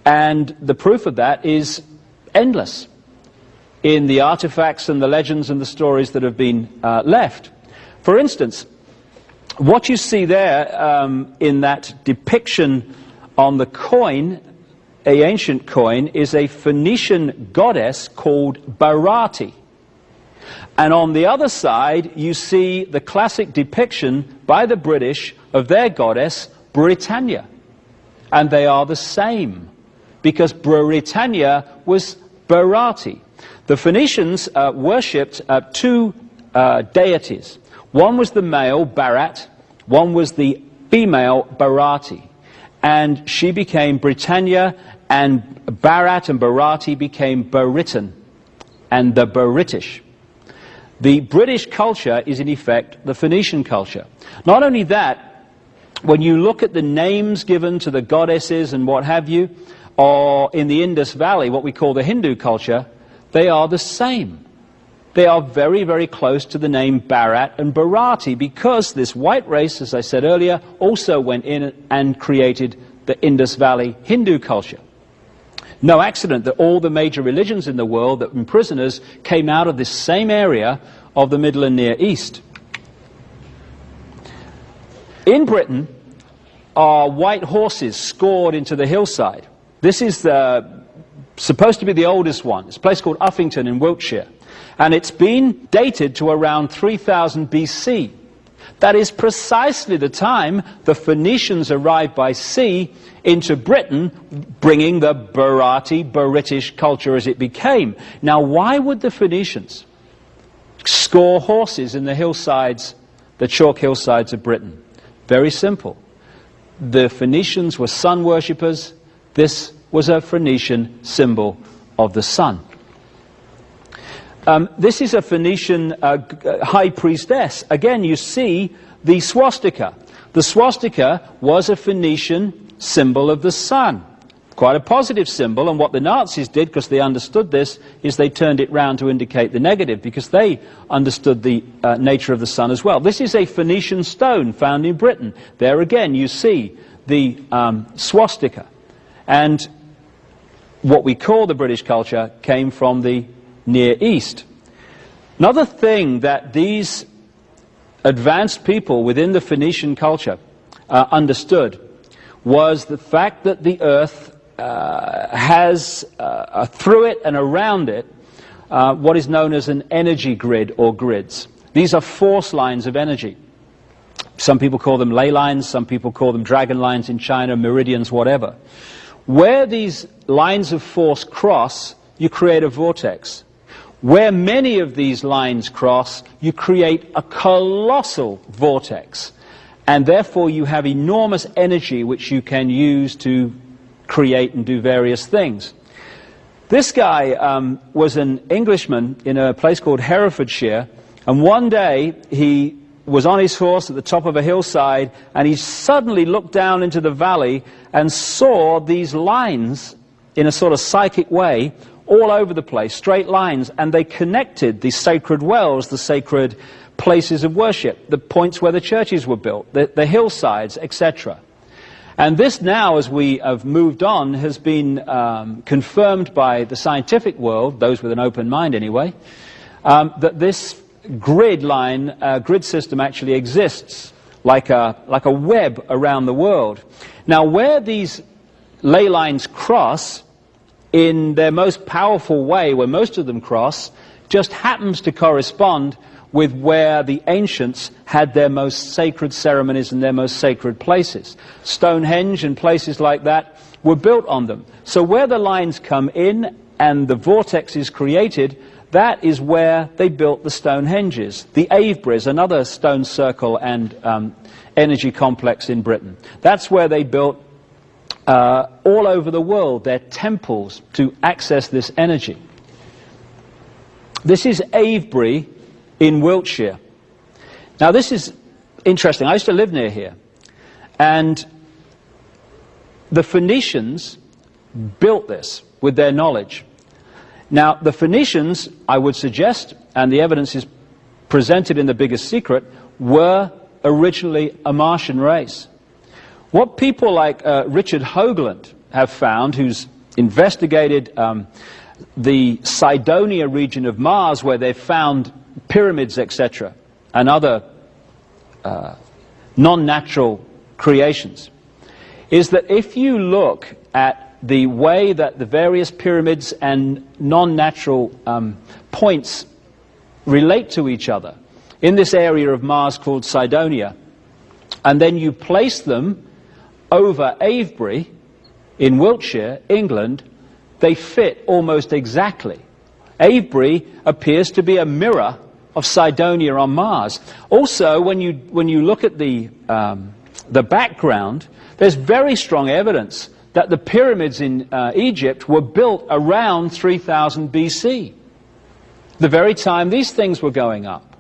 And the proof of that is endless in the artifacts and the legends and the stories that have been left. For instance, what you see there in that depiction on the coin, an ancient coin, is a Phoenician goddess called Barati. And on the other side, you see the classic depiction by the British of their goddess, Britannia. And they are the same, because Britannia was Barati. The Phoenicians worshipped two deities. One was the male, Barat, one was the female, Barati. And she became Britannia, and Barat and Barati became Baritan, and the British. The British culture is in effect the Phoenician culture. Not only that, when you look at the names given to the goddesses and what have you, or in the Indus Valley, what we call the Hindu culture, they are the same. They are very, very close to the name Bharat and Bharati, because this white race, as I said earlier, also went in and created the Indus Valley Hindu culture. No accident that all the major religions in the world that were prisoners came out of this same area of the Middle and Near East. In Britain are white horses scored into the hillside. This is supposed to be the oldest one. It's a place called Uffington in Wiltshire. And it's been dated to around 3000 BC. That is precisely the time the Phoenicians arrived by sea into Britain, bringing the Bharati, British culture as it became. Now, why would the Phoenicians score horses in the hillsides, the chalk hillsides of Britain? Very simple. The Phoenicians were sun worshippers. This was a Phoenician symbol of the sun. This is a Phoenician high priestess. Again, you see the swastika. The swastika was a Phoenician symbol of the sun. Quite a positive symbol, and what the Nazis did, because they understood this, is they turned it round to indicate the negative, because they understood the nature of the sun as well. This is a Phoenician stone found in Britain. There again you see the swastika. And what we call the British culture came from the Near East. Another thing that these advanced people within the Phoenician culture understood was the fact that the earth has through it and around it what is known as an energy grid or grids. These are force lines of energy. Some people call them ley lines, some people call them dragon lines in China, meridians, whatever. Where these lines of force cross, you create a vortex. Where many of these lines cross, you create a colossal vortex. And therefore you have enormous energy which you can use to create and do various things. This guy was an Englishman in a place called Herefordshire, and one day he was on his horse at the top of a hillside, and he suddenly looked down into the valley and saw these lines in a sort of psychic way all over the place, straight lines, and they connected the sacred wells, the sacred places of worship, the points where the churches were built, the hillsides, etc. And this now, as we have moved on, has been confirmed by the scientific world, those with an open mind anyway, that this grid line, grid system actually exists like a web around the world. Now, where these ley lines cross, in their most powerful way, where most of them cross, just happens to correspond with where the ancients had their most sacred ceremonies and their most sacred places. Stonehenge and places like that were built on them. So where the lines come in and the vortex is created, that is where they built the Stonehenges. The Aveburys, another stone circle and energy complex in Britain. That's where they built all over the world their temples to access this energy. This is Avebury in Wiltshire. Now this is interesting. I used to live near here, and the Phoenicians built this with their knowledge. Now the Phoenicians, I would suggest, and the evidence is presented in The Biggest Secret, were originally a Martian race. What people like Richard Hoagland have found, who's investigated the Cydonia region of Mars, where they've found pyramids, etc., and other non-natural creations, is that if you look at the way that the various pyramids and non-natural points relate to each other in this area of Mars called Cydonia, and then you place them over Avebury in Wiltshire, England, they fit almost exactly. Avebury appears to be a mirror of Cydonia on Mars. Also, when you look at the background, there's very strong evidence that the pyramids in Egypt were built around 3000 BC, the very time these things were going up.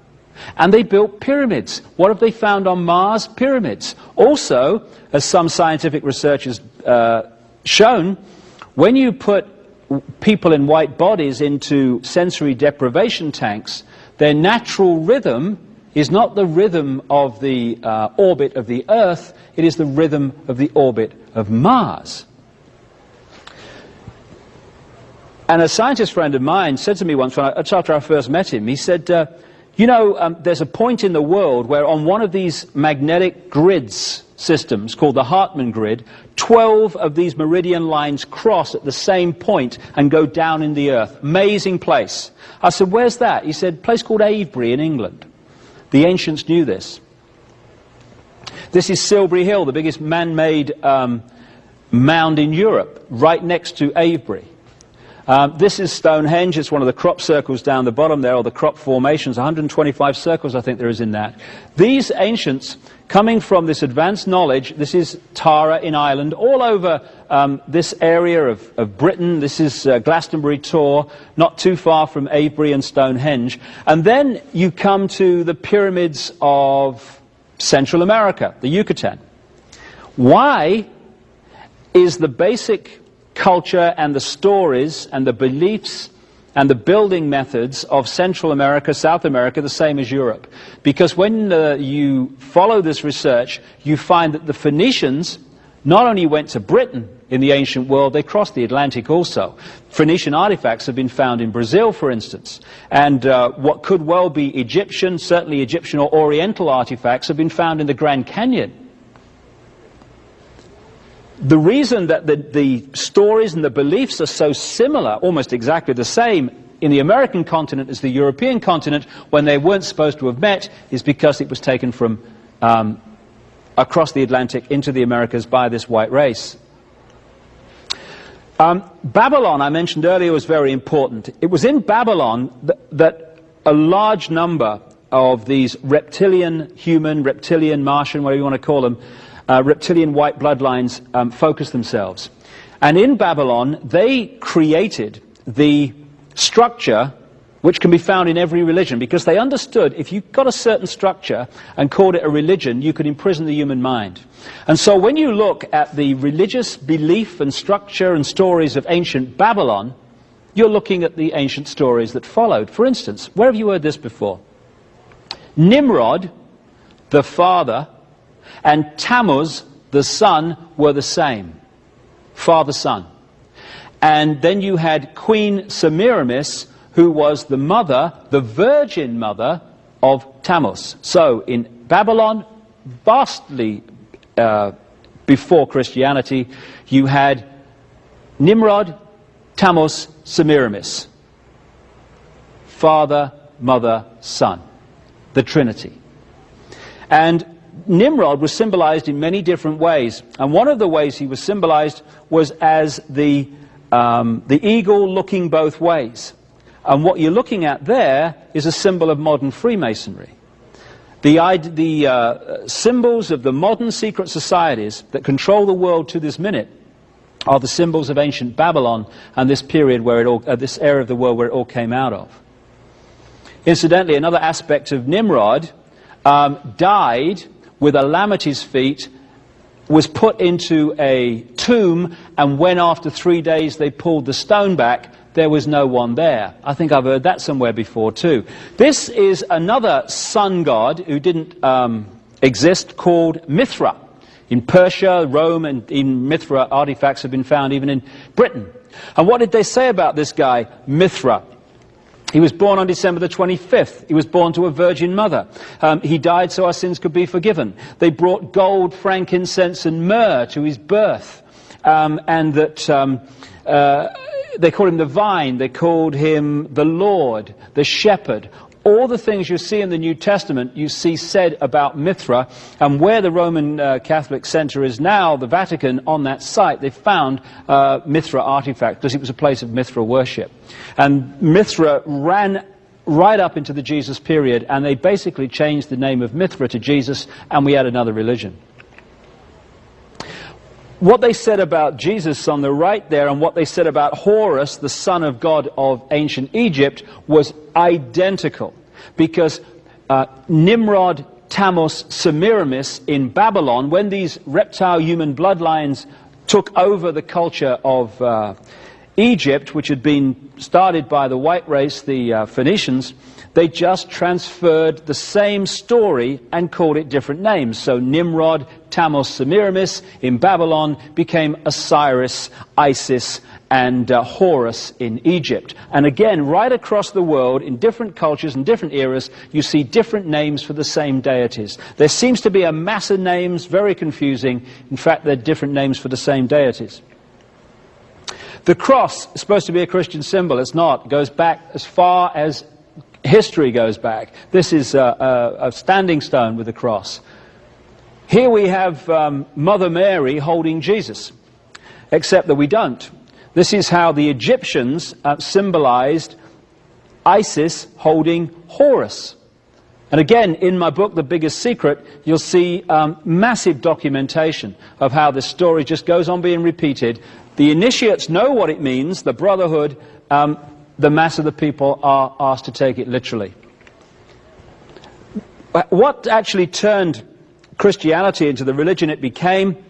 And they built pyramids. What have they found on Mars? Pyramids. Also, as some scientific research has shown, when you put people in white bodies into sensory deprivation tanks, their natural rhythm is not the rhythm of the orbit of the Earth, it is the rhythm of the orbit of Mars. And a scientist friend of mine said to me once, after I first met him, he said, you know, there's a point in the world where on one of these magnetic grids systems called the Hartmann grid, 12 of these meridian lines cross at the same point and go down in the Earth. Amazing place. I said, where's that? He said, a place called Avebury in England. The ancients knew this. This is Silbury Hill, the biggest man-made mound in Europe, right next to Avebury. This is Stonehenge. It's one of the crop circles down the bottom there, or the crop formations, 125 circles I think there is in that. These ancients, coming from this advanced knowledge, this is Tara in Ireland, all over this area of Britain. This is Glastonbury Tor, not too far from Avebury and Stonehenge. And then you come to the pyramids of Central America, the Yucatan. Why is the basic culture and the stories and the beliefs and the building methods of Central America, South America, the same as Europe? Because when you follow this research, you find that the Phoenicians not only went to Britain in the ancient world, they crossed the Atlantic also. Phoenician artifacts have been found in Brazil, for instance, and what could well be Egyptian, certainly Egyptian or Oriental artifacts, have been found in the Grand Canyon. The reason that the stories and the beliefs are so similar, almost exactly the same, in the American continent as the European continent, when they weren't supposed to have met, is because it was taken from across the Atlantic into the Americas by this white race. Babylon, I mentioned earlier, was very important. It was in Babylon that a large number of these reptilian, human, reptilian, Martian, whatever you want to call them, reptilian white bloodlines focus themselves. And in Babylon, they created the structure which can be found in every religion, because they understood if you got a certain structure and called it a religion, you could imprison the human mind. And so when you look at the religious belief and structure and stories of ancient Babylon, you're looking at the ancient stories that followed. For instance, where have you heard this before? Nimrod, the father, and Tammuz, the son, were the same. Father-son. And then you had Queen Semiramis, who was the mother, the virgin mother of Tammuz. So in Babylon, vastly before Christianity, you had Nimrod, Tammuz, Semiramis. Father, mother, son. The Trinity. And Nimrod was symbolized in many different ways, and one of the ways he was symbolized was as the eagle looking both ways. And what you're looking at there is a symbol of modern Freemasonry. The symbols of the modern secret societies that control the world to this minute are the symbols of ancient Babylon and this period where this area of the world where it all came out of. Incidentally, another aspect of Nimrod died with a lamb at his feet, was put into a tomb, and when after 3 days they pulled the stone back, there was no one there. I think I've heard that somewhere before too. This is another sun god who didn't exist, called Mithra. In Persia, Rome, and in Mithra, artifacts have been found even in Britain. And what did they say about this guy, Mithra? He was born on December the 25th. He was born to a virgin mother. He died so our sins could be forgiven. They brought gold, frankincense, and myrrh to his birth. And that they called him the vine, they called him the Lord, the shepherd. All the things you see in the New Testament, you see said about Mithra, and where the Roman Catholic Center is now, the Vatican, on that site, they found Mithra artifacts, because it was a place of Mithra worship. And Mithra ran right up into the Jesus period, and they basically changed the name of Mithra to Jesus, and we had another religion. What they said about Jesus on the right there, and what they said about Horus, the son of God of ancient Egypt, was identical. Because Nimrod, Tammuz, Semiramis in Babylon, when these reptile human bloodlines took over the culture of Egypt, which had been started by the white race, the Phoenicians, they just transferred the same story and called it different names. So Nimrod, Tammuz, Semiramis in Babylon became Osiris, Isis, and Horus in Egypt. And again, right across the world, in different cultures and different eras, you see different names for the same deities. There seems to be a mass of names, very confusing. In fact, they're different names for the same deities. The cross is supposed to be a Christian symbol. It's not. It goes back as far as history goes back. This is a standing stone with a cross. Here we have Mother Mary holding Jesus, except that we don't. This is how the Egyptians symbolized Isis holding Horus. And again, in my book, The Biggest Secret, you'll see massive documentation of how this story just goes on being repeated. The initiates know what it means, the brotherhood, the mass of the people are asked to take it literally. What actually turned Christianity into the religion it became,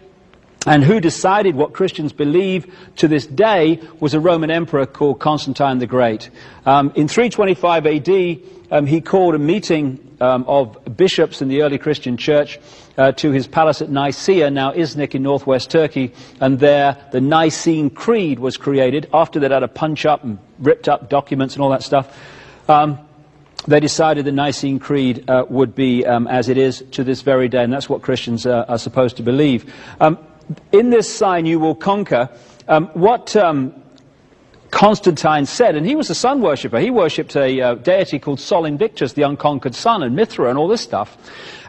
and who decided what Christians believe to this day, was a Roman emperor called Constantine the Great. In 325 AD, he called a meeting of bishops in the early Christian church to his palace at Nicaea, now Iznik in northwest Turkey, and there the Nicene Creed was created. After they'd had a punch-up and ripped up documents and all that stuff, they decided the Nicene Creed would be as it is to this very day, and that's what Christians are supposed to believe. In this sign you will conquer, what Constantine said, and he was a sun worshipper. He worshipped a deity called Sol Invictus, the unconquered sun, and Mithra and all this stuff.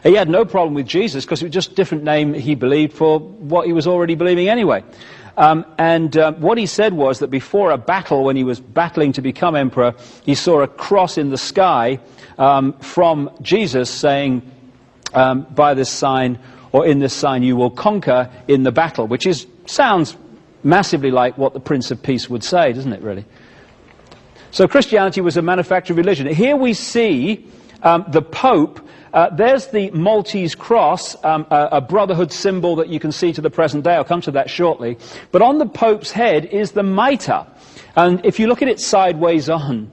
He had no problem with Jesus because it was just a different name he believed for what he was already believing anyway. What he said was that before a battle, when he was battling to become emperor, he saw a cross in the sky from Jesus saying, by this sign, or in this sign you will conquer in the battle, which sounds massively like what the Prince of Peace would say, doesn't it, really? So Christianity was a manufactured religion. Here we see the Pope. There's the Maltese cross, a brotherhood symbol that you can see to the present day. I'll come to that shortly. But on the Pope's head is the mitre. And if you look at it sideways on,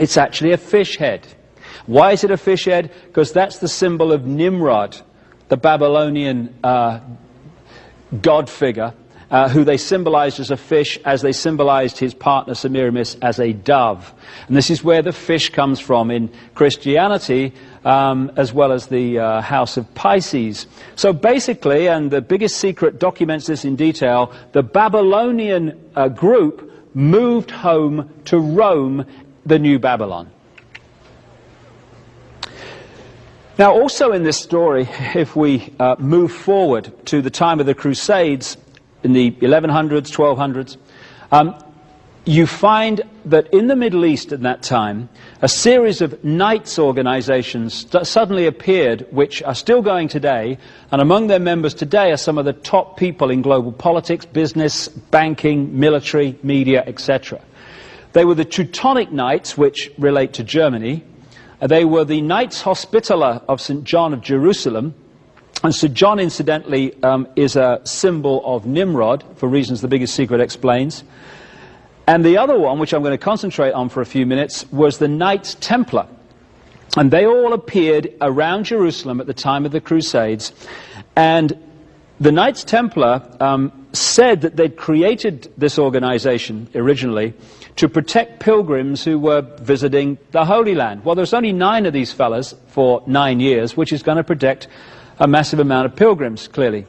it's actually a fish head. Why is it a fish head? Because that's the symbol of Nimrod, the Babylonian god figure, who they symbolized as a fish, as they symbolized his partner Semiramis as a dove. And this is where the fish comes from in Christianity, as well as the House of Pisces. So basically, and The Biggest Secret documents this in detail, the Babylonian group moved home to Rome, the New Babylon. Now, also in this story, if we move forward to the time of the Crusades, in the 1100s, 1200s, you find that in the Middle East at that time, a series of knights organizations suddenly appeared, which are still going today, and among their members today are some of the top people in global politics, business, banking, military, media, etc. They were the Teutonic Knights, which relate to Germany. They were the Knights Hospitaller of St. John of Jerusalem. And St. John, incidentally, is a symbol of Nimrod, for reasons The Biggest Secret explains. And the other one, which I'm going to concentrate on for a few minutes, was the Knights Templar. And they all appeared around Jerusalem at the time of the Crusades. And The Knights Templar said that they'd created this organization originally to protect pilgrims who were visiting the Holy Land. Well, there's only 9 of these fellas for 9 years, which is going to protect a massive amount of pilgrims, clearly.